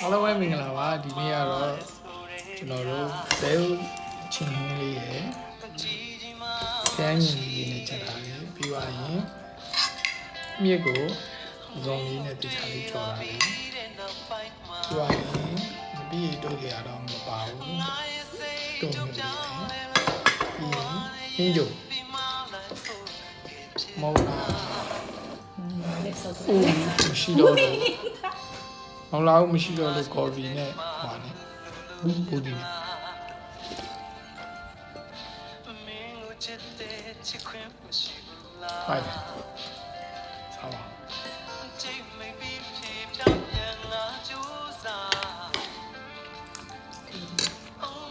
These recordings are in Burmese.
အားလုံးပဲမင်္ဂလာပါဒီနေ့ကတော့ကျွန်တော်တို့ဘဲချင်းလေးရယ်ကျန်းညင်လေးနဲ့ချက်ထားတယ်ပြီးသွားရင်မြစ်ကိုဇုံလေးနဲ့တခြားလေးကြော်ထားတယ်ပြီးသွားရင်မပြီးတို့ကြရတော့မပါဘူးတုံးနေတယ်ပြီးရင်ဟင်းကြိုမောင်လာမရှိတော့မောင်လာဦးမရှိတော့လို့ကော်ဖီနဲ့ဟောတယ်ဘူဒီနဲ့ဖိုင်ဆောင်း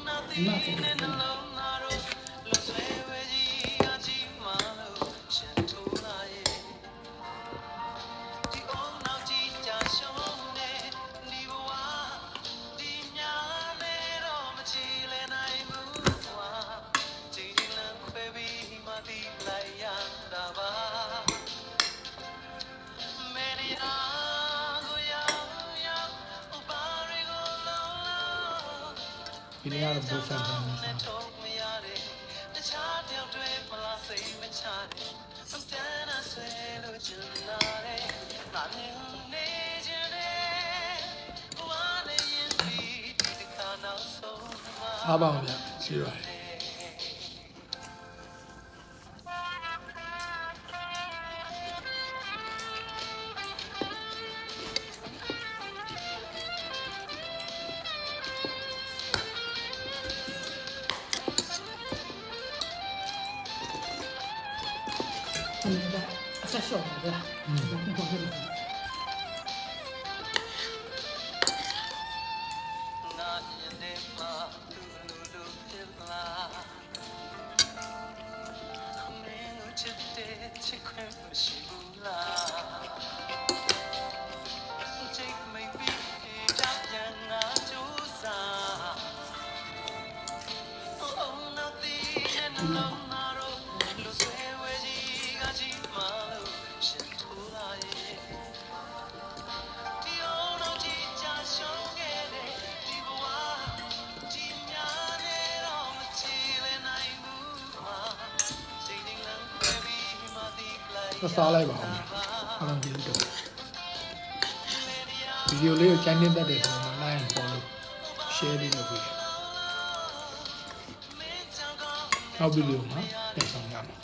နားတယ်ဒီနေ့ကတော့ဘူဆန်ဆန်နေတယ်စားပါအောင်ဗျရှိပါတယ်အဆက်ရှော့ပါဗျာစားလိုက်ပါဦးအားလုံးကြည့်တော့ဗီဒီယိုလေးကိုကြိုက်နေတတ်တယ်ဆိုတော့ like ပေါ်လို့ share လေးလုပ်ပေးနောက်ဗီဒီယိုမှာပြန်ဆောင်ရမှာ